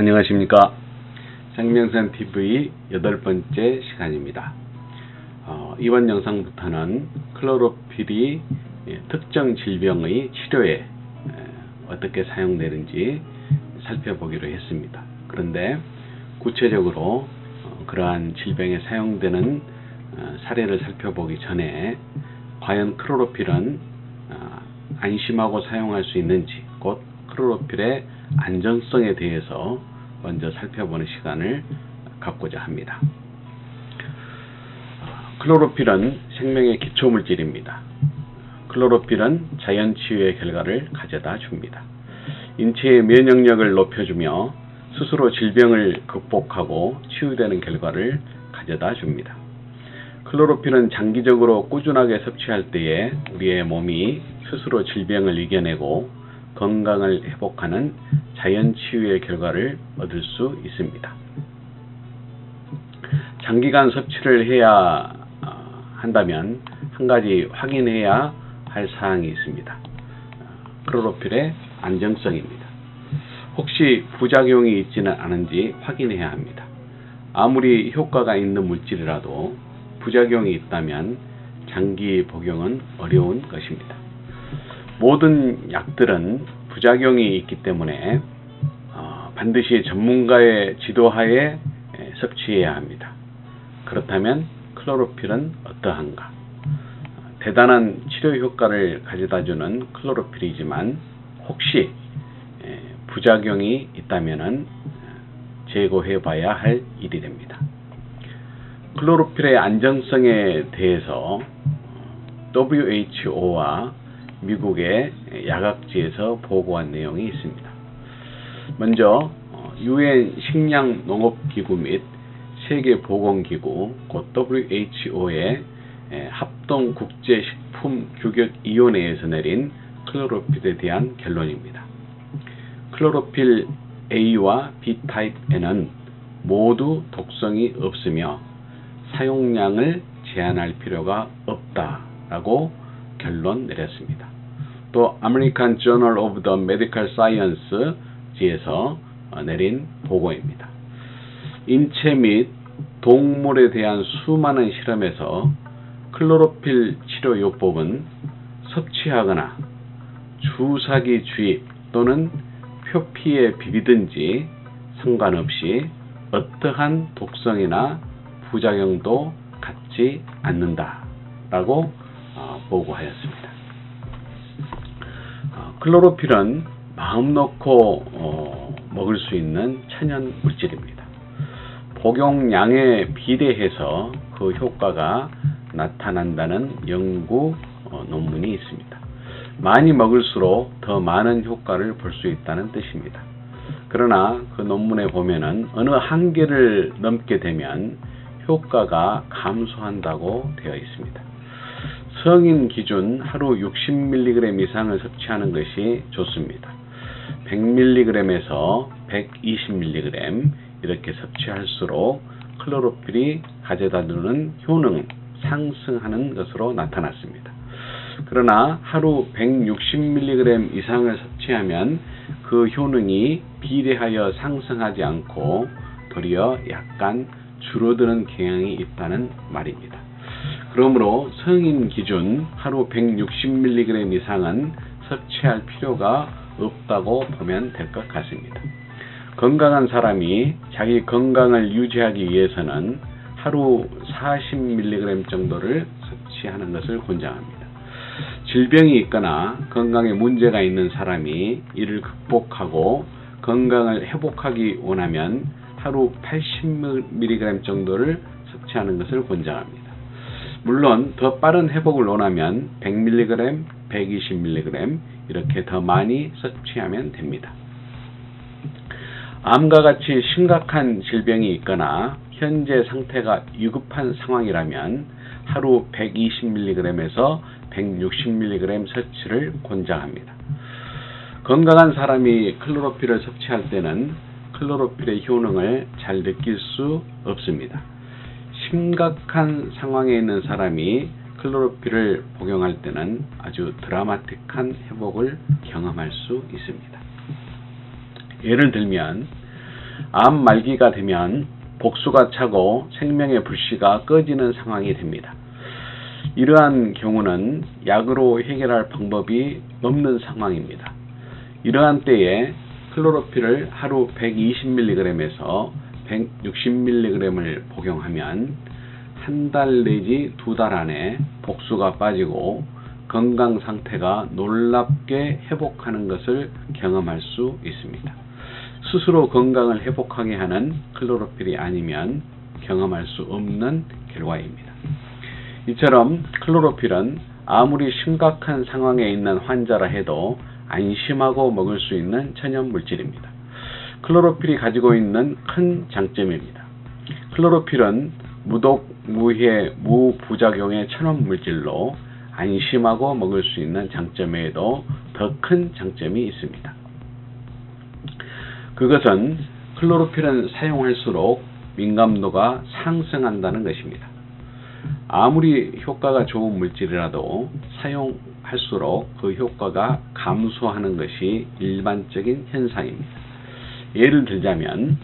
안녕하십니까. 생명선TV 8번째 시간입니다. 이번 영상부터는 클로로필이 특정 질병의 치료에 어떻게 사용되는지 살펴보기로 했습니다. 그런데 구체적으로 그러한 질병에 사용되는 사례를 살펴보기 전에 과연 클로로필은 안심하고 사용할 수 있는지, 곧 클로로필의 안전성에 대해서 먼저 살펴보는 시간을 갖고자 합니다. 클로로필은 생명의 기초물질입니다. 클로로필은 자연치유의 결과를 가져다 줍니다. 인체의 면역력을 높여주며 스스로 질병을 극복하고 치유되는 결과를 가져다 줍니다. 클로로필은 장기적으로 꾸준하게 섭취할 때에 우리의 몸이 스스로 질병을 이겨내고 건강을 회복하는 자연치유의 결과를 얻을 수 있습니다. 장기간 섭취를 해야 한다면 한 가지 확인해야 할 사항이 있습니다. 클로로필의 안정성입니다. 혹시 부작용이 있지는 않은지 확인해야 합니다. 아무리 효과가 있는 물질이라도 부작용이 있다면 장기 복용은 어려운 것입니다. 모든 약들은 부작용이 있기 때문에 반드시 전문가의 지도하에 섭취해야 합니다. 그렇다면 클로로필은 어떠한가? 대단한 치료 효과를 가져다주는 클로로필이지만 혹시 부작용이 있다면 제거해 봐야 할 일이 됩니다. 클로로필의 안정성에 대해서 WHO와 미국의 약학지에서 보고한 내용이 있습니다. 먼저 UN 식량농업기구 및 세계보건기구, 곧 WHO의 합동국제식품규격위원회에서 내린 클로로필에 대한 결론입니다. 클로로필 A와 B타입에는 모두 독성이 없으며 사용량을 제한할 필요가 없다라고 결론 내렸습니다. 또 American Journal of the Medical Science지에서 내린 보고입니다. 인체 및 동물에 대한 수많은 실험에서 클로로필 치료요법은 섭취하거나 주사기 주입 또는 표피에 비비든지 상관없이 어떠한 독성이나 부작용도 갖지 않는다라고 보고하였습니다. 클로로필은 마음 놓고 먹을 수 있는 천연 물질입니다. 복용량에 비례해서 그 효과가 나타난다는 연구 논문이 있습니다. 많이 먹을수록 더 많은 효과를 볼 수 있다는 뜻입니다. 그러나 그 논문에 보면은 어느 한계를 넘게 되면 효과가 감소한다고 되어 있습니다. 성인 기준 하루 60mg 이상을 섭취하는 것이 좋습니다. 100mg에서 120mg 이렇게 섭취할수록 클로로필이 가져다주는 효능은 상승하는 것으로 나타났습니다. 그러나 하루 160mg 이상을 섭취하면 그 효능이 비례하여 상승하지 않고 도리어 약간 줄어드는 경향이 있다는 말입니다. 그러므로 성인 기준 하루 160mg 이상은 섭취할 필요가 없다고 보면 될 것 같습니다. 건강한 사람이 자기 건강을 유지하기 위해서는 하루 40mg 정도를 섭취하는 것을 권장합니다. 질병이 있거나 건강에 문제가 있는 사람이 이를 극복하고 건강을 회복하기 원하면 하루 80mg 정도를 섭취하는 것을 권장합니다. 물론 더 빠른 회복을 원하면 100mg, 120mg 이렇게 더 많이 섭취하면 됩니다. 암과 같이 심각한 질병이 있거나 현재 상태가 위급한 상황이라면 하루 120mg에서 160mg 섭취를 권장합니다. 건강한 사람이 클로로필을 섭취할 때는 클로로필의 효능을 잘 느낄 수 없습니다. 심각한 상황에 있는 사람이 클로로필을 복용할 때는 아주 드라마틱한 회복을 경험할 수 있습니다. 예를 들면 암 말기가 되면 복수가 차고 생명의 불씨가 꺼지는 상황이 됩니다. 이러한 경우는 약으로 해결할 방법이 없는 상황입니다. 이러한 때에 클로로필을 하루 120mg에서 160mg을 복용하면 한 달 내지 2달 안에 복수가 빠지고 건강 상태가 놀랍게 회복하는 것을 경험할 수 있습니다. 스스로 건강을 회복하게 하는 클로로필이 아니면 경험할 수 없는 결과입니다. 이처럼 클로로필은 아무리 심각한 상황에 있는 환자라 해도 안심하고 먹을 수 있는 천연 물질입니다. 클로로필이 가지고 있는 큰 장점입니다. 클로로필은 무독, 무해, 무부작용의 천연 물질로 안심하고 먹을 수 있는 장점 외에도 더 큰 장점이 있습니다. 그것은 클로로필은 사용할수록 민감도가 상승한다는 것입니다. 아무리 효과가 좋은 물질이라도 사용할수록 그 효과가 감소하는 것이 일반적인 현상입니다. 예를 들자면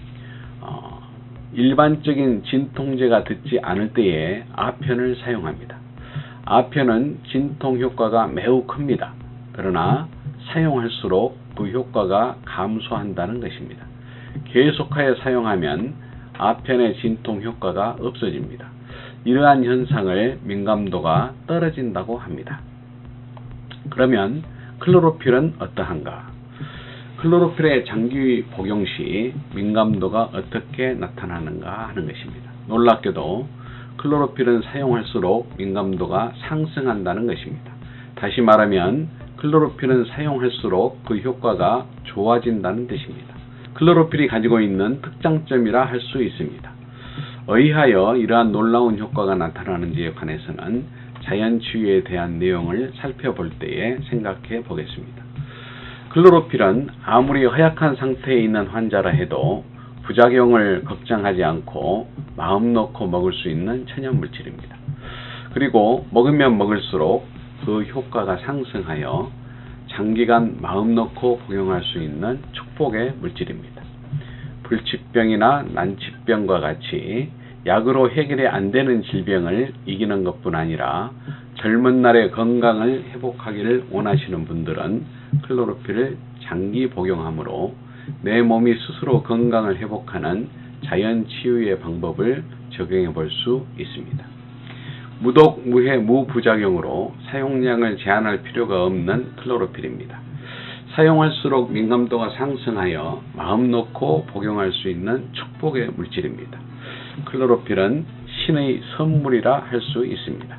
일반적인 진통제가 듣지 않을 때에 아편을 사용합니다. 아편은 진통 효과가 매우 큽니다. 그러나 사용할수록 그 효과가 감소한다는 것입니다. 계속하여 사용하면 아편의 진통 효과가 없어집니다. 이러한 현상을 민감도가 떨어진다고 합니다. 그러면 클로로필은 어떠한가? 클로로필의 장기 복용 시 민감도가 어떻게 나타나는가 하는 것입니다. 놀랍게도 클로로필은 사용할수록 민감도가 상승한다는 것입니다. 다시 말하면 클로로필은 사용할수록 그 효과가 좋아진다는 뜻입니다. 클로로필이 가지고 있는 특장점이라 할 수 있습니다. 의하여 이러한 놀라운 효과가 나타나는지에 관해서는 자연치유에 대한 내용을 살펴볼 때에 생각해 보겠습니다. 클로로필은 아무리 허약한 상태에 있는 환자라 해도 부작용을 걱정하지 않고 마음 놓고 먹을 수 있는 천연 물질입니다. 그리고 먹으면 먹을수록 그 효과가 상승하여 장기간 마음 놓고 복용할 수 있는 축복의 물질입니다. 불치병이나 난치병과 같이 약으로 해결이 안 되는 질병을 이기는 것뿐 아니라 젊은 날의 건강을 회복하기를 원하시는 분들은 클로로필을 장기 복용함으로 내 몸이 스스로 건강을 회복하는 자연치유의 방법을 적용해 볼 수 있습니다. 무독, 무해, 무부작용으로 사용량을 제한할 필요가 없는 클로로필입니다. 사용할수록 민감도가 상승하여 마음 놓고 복용할 수 있는 축복의 물질입니다. 클로로필은 신의 선물이라 할 수 있습니다.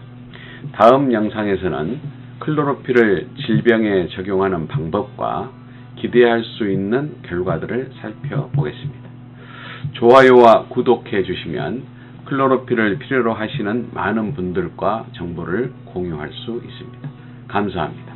다음 영상에서는 클로로필을 질병에 적용하는 방법과 기대할 수 있는 결과들을 살펴보겠습니다. 좋아요와 구독해 주시면 클로로필을 필요로 하시는 많은 분들과 정보를 공유할 수 있습니다. 감사합니다.